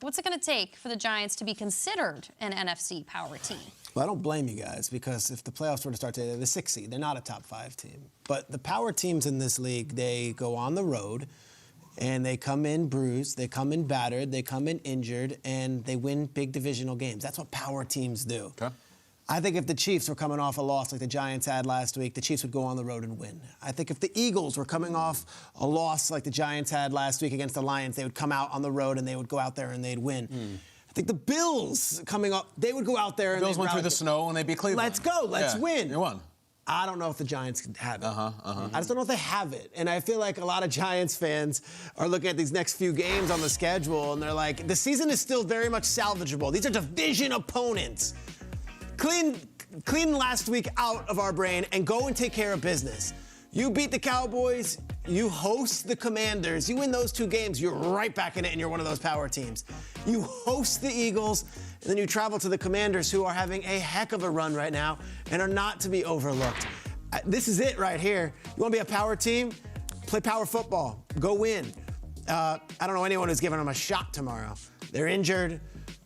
What's it going to take for the Giants to be considered an NFC power team? Well, I don't blame you guys, because if the playoffs were to start today, they're the 6th seed. They're not a top 5 team. But the power teams in this league, they go on the road, and they come in bruised, they come in battered, they come in injured, and they win big divisional games. That's what power teams do. Okay. I think if the Chiefs were coming off a loss like the Giants had last week, the Chiefs would go on the road and win. I think if the Eagles were coming off a loss like the Giants had last week against the Lions, they would come out on the road and they would go out there and they'd win. I think the Bills coming up, they would go out there and Bills went through the snow and they beat Cleveland. Let's go, let's win. They won. I don't know if the Giants can have it. I just don't know if they have it. And I feel like a lot of Giants fans are looking at these next few games on the schedule, and they're like, the season is still very much salvageable. These are division opponents. Clean last week out of our brain and go and take care of business. You beat the Cowboys, you host the Commanders, you win those 2 games, you're right back in it and you're one of those power teams. You host the Eagles, and then you travel to the Commanders, who are having a heck of a run right now and are not to be overlooked. This is it right here. You want to be a power team? Play power football. Go win. I don't know anyone who's giving them a shot tomorrow. They're injured.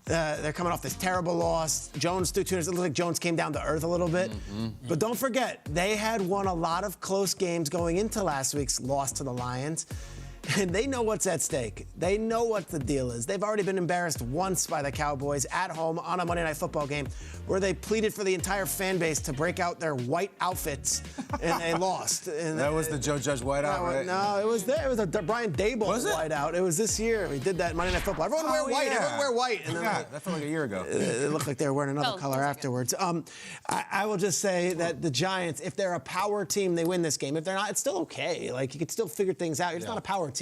They're coming off this terrible loss. Jones threw 2 interceptions. It looked like Jones came down to earth a little bit. But don't forget, they had won a lot of close games going into last week's loss to the Lions. And they know what's at stake. They know what the deal is. They've already been embarrassed once by the Cowboys at home on a Monday Night Football game, where they pleaded for the entire fan base to break out their white outfits, and they lost. And that was the Joe Judge whiteout, right? No, it was there. It was a Brian Dable whiteout. It was this year. We did that Monday Night Football. Everyone wear white. Yeah. Everyone wear white. And that felt like a year ago. It looked like they were wearing another color afterwards. I will just say that the Giants, if they're a power team, they win this game. If they're not, it's still okay. Like, you could still figure things out. You're just not a power team.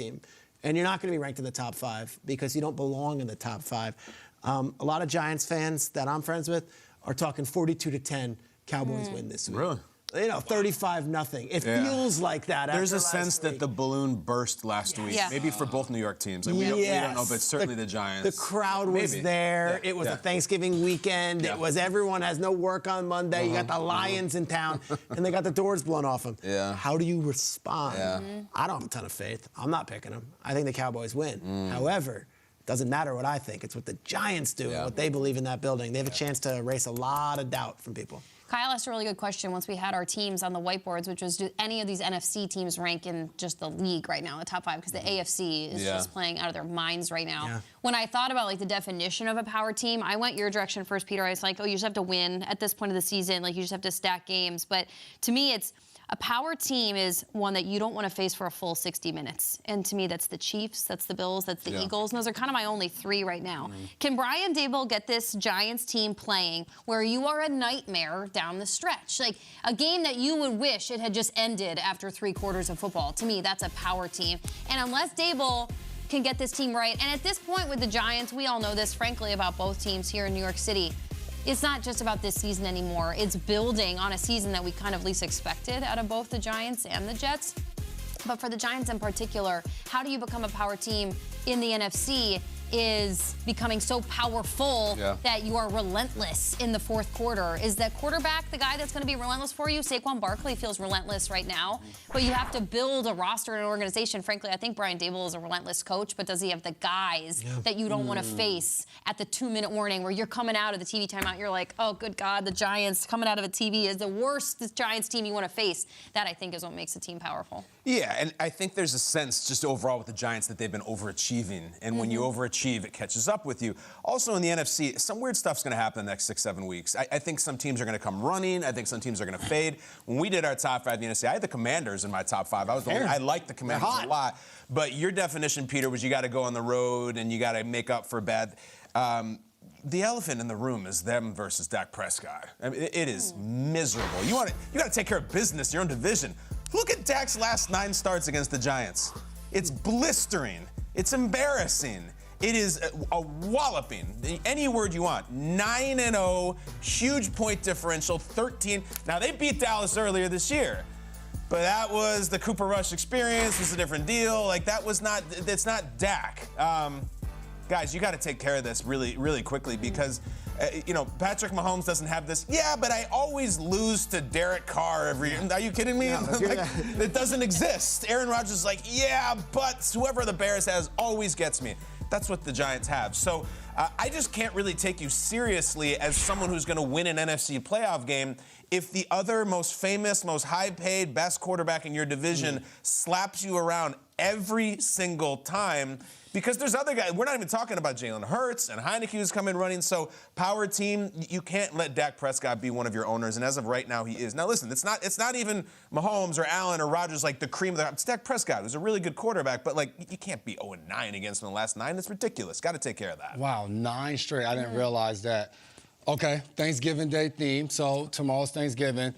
And you're not going to be ranked in the top 5 because you don't belong in the top 5. A lot of Giants fans that I'm friends with are talking 42-10 Cowboys win this week. Really? 35-0. It feels like that. There's a sense that the balloon burst last week. Yeah. Maybe for both New York teams. Like, we don't know, but certainly the Giants. The crowd was there. It was a Thanksgiving weekend. It was everyone has no work on Monday. You got the Lions in town, and they got the doors blown off them. How do you respond? I don't have a ton of faith. I'm not picking them. I think the Cowboys win. However, it doesn't matter what I think. It's what the Giants do and what they believe in that building. They have a chance to erase a lot of doubt from people. Kyle asked a really good question once we had our teams on the whiteboards, which was, do any of these NFC teams rank in just the league right now, the top 5? Because the AFC is just playing out of their minds right now. When I thought about, like, the definition of a power team, I went your direction first, Peter. I was like, oh, you just have to win at this point of the season. Like, you just have to stack games. But to me, it's a power team is one that you don't want to face for a full 60 minutes. And to me, that's the Chiefs, that's the Bills, that's the Eagles. And those are kind of my only 3 right now. Can Brian Dable get this Giants team playing where you are a nightmare down the stretch? Like, a game that you would wish it had just ended after 3 quarters of football. To me, that's a power team. And unless Dable can get this team right, and at this point with the Giants, we all know this, frankly, about both teams here in New York City, it's not just about this season anymore. It's building on a season that we kind of least expected out of both the Giants and the Jets. But for the Giants in particular, how do you become a power team in the NFC is becoming so powerful that you are relentless in the 4th quarter. Is that quarterback the guy that's going to be relentless for you? Saquon Barkley feels relentless right now, but you have to build a roster and an organization. Frankly, I think Brian Dable is a relentless coach, but does he have the guys that you don't want to face at the 2-minute warning where you're coming out of the TV timeout, you're like, oh, good God, the Giants coming out of a TV is the worst Giants team you want to face. That, I think, is what makes a team powerful. Yeah, and I think there's a sense just overall with the Giants that they've been overachieving, and when you overachieve, it catches up with you. Also in the NFC, some weird stuff's going to happen in the next 6-7 weeks. I think some teams are going to come running. I think some teams are going to fade. When we did our top 5 in the NFC, I had the Commanders in my top 5. I liked the Commanders a lot. But your definition, Peter, was you got to go on the road and you got to make up for bad. The elephant in the room is them versus Dak Prescott. I mean, it is miserable. You got to take care of business, your own division. Look at Dak's last 9 starts against the Giants. It's blistering. It's embarrassing. It is a walloping. Any word you want. 9-0, huge point differential, 13. Now, they beat Dallas earlier this year, but that was the Cooper Rush experience. It's a different deal. Like, it's not Dak. Guys, you got to take care of this really, really quickly because, Patrick Mahomes doesn't have this. Yeah, but I always lose to Derek Carr every year. Are you kidding me? It doesn't exist. Aaron Rodgers is like, yeah, but whoever the Bears has always gets me. That's what the Giants have. So I just can't really take you seriously as someone who's going to win an NFC playoff game if the other most famous, most high-paid, best quarterback in your division slaps you around every single time. Because there's other guys. We're not even talking about Jalen Hurts and Heineke who's coming running. So power team, you can't let Dak Prescott be one of your owners. And as of right now, he is. Now listen, it's not even Mahomes or Allen or Rodgers like the cream of the. It's Dak Prescott, who's a really good quarterback. But like you can't be 0-9 against him in the last 9. It's ridiculous. Got to take care of that. Wow, 9 straight. I didn't realize that. Okay, Thanksgiving Day theme. So tomorrow's Thanksgiving.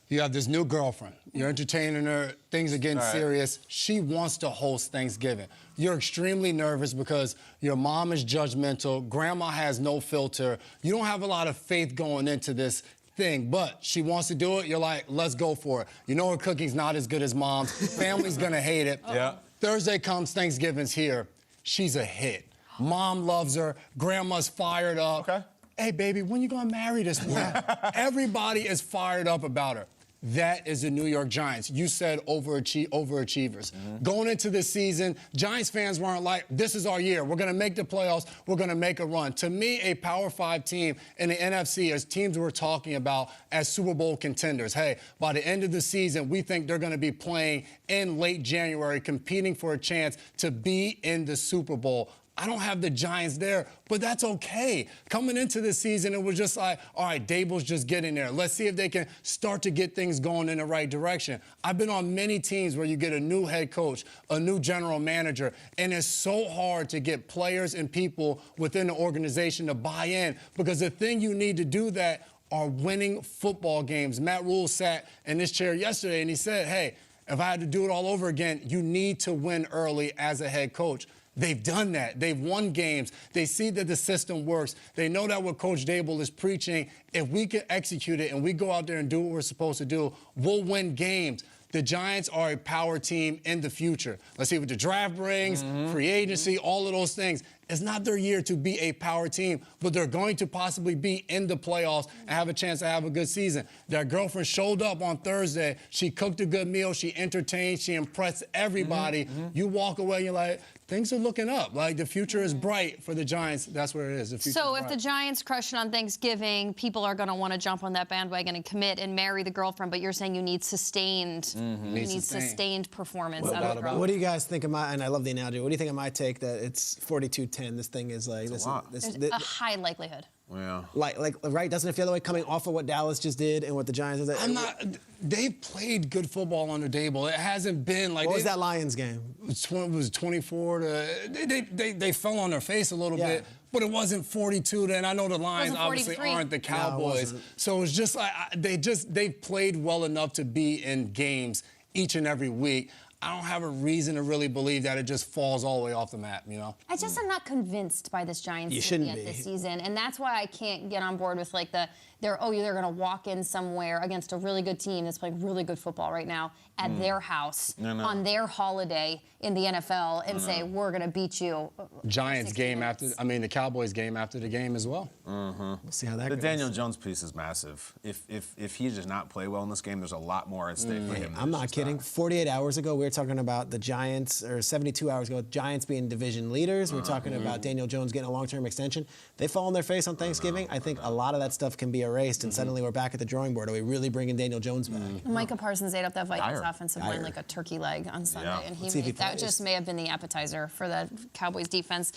You have this new girlfriend. You're entertaining her. Things are getting serious. She wants to host Thanksgiving. You're extremely nervous because your mom is judgmental. Grandma has no filter. You don't have a lot of faith going into this thing, but she wants to do it. You're like, let's go for it. You know her cooking's not as good as mom's. Family's going to hate it. Yeah. Thursday comes, Thanksgiving's here. She's a hit. Mom loves her. Grandma's fired up. Okay. Hey, baby, when you going to marry this woman? Everybody is fired up about her. That is the New York Giants. You said overachievers. Going into this season, Giants fans weren't like, this is our year. We're going to make the playoffs. We're going to make a run. To me, a Power 5 team in the NFC is teams we're talking about as Super Bowl contenders. Hey, by the end of the season, we think they're going to be playing in late January, competing for a chance to be in the Super Bowl. I don't have the Giants there, but that's okay. Coming into this season, it was just like, all right, Dable's just getting there. Let's see if they can start to get things going in the right direction. I've been on many teams where you get a new head coach, a new general manager, and it's so hard to get players and people within the organization to buy in because the thing you need to do that are winning football games. Matt Rule sat in this chair yesterday, and he said, hey, if I had to do it all over again, you need to win early as a head coach. They've done that. They've won games. They see that the system works. They know that what Coach Dable is preaching, if we can execute it and we go out there and do what we're supposed to do, we'll win games. The Giants are a power team in the future. Let's see what the draft brings, free agency, all of those things. It's not their year to be a power team, but they're going to possibly be in the playoffs and have a chance to have a good season. Their girlfriend showed up on Thursday. She cooked a good meal. She entertained. She impressed everybody. You walk away and you're like, things are looking up. Like, the future is bright for the Giants. That's where it is. So if the Giants crush it on Thanksgiving, people are going to want to jump on that bandwagon and commit and marry the girlfriend, but you're saying you need sustained, sustained performance out of the girlfriend. What do you guys think of my, and I love the analogy, what do you think of my take that it's 42-10? This thing is like, There's a high likelihood. Yeah. Like, right? Doesn't it feel that way coming off of what Dallas just did and what the Giants did? They've played good football under Dable. It hasn't been like. What was that Lions game? It was 24 to. They fell on their face a little bit, but it wasn't 42 to. And I know the Lions obviously aren't the Cowboys, so it's just like they've played well enough to be in games each and every week. I don't have a reason to really believe that it just falls all the way off the map, you know? I just am not convinced by this Giants team yet this season, and that's why I can't get on board with like they're going to walk in somewhere against a really good team that's playing really good football right now at their house on their holiday in the NFL and say we're going to beat you. Giants game after, the Cowboys game after the game as well. We'll see how that goes. The Daniel Jones piece is massive. If he does not play well in this game, there's a lot more at stake for him. I'm not kidding. 48 hours ago, we were talking about the Giants, or 72 hours ago, Giants being division leaders. We're talking about Daniel Jones getting a long-term extension. They fall on their face on Thanksgiving. I think a lot of that stuff can be erased, and suddenly we're back at the drawing board. Are we really bringing Daniel Jones back? Micah Parsons ate up that Vikings offensive line like a turkey leg on Sunday, and that just may have been the appetizer for the Cowboys defense.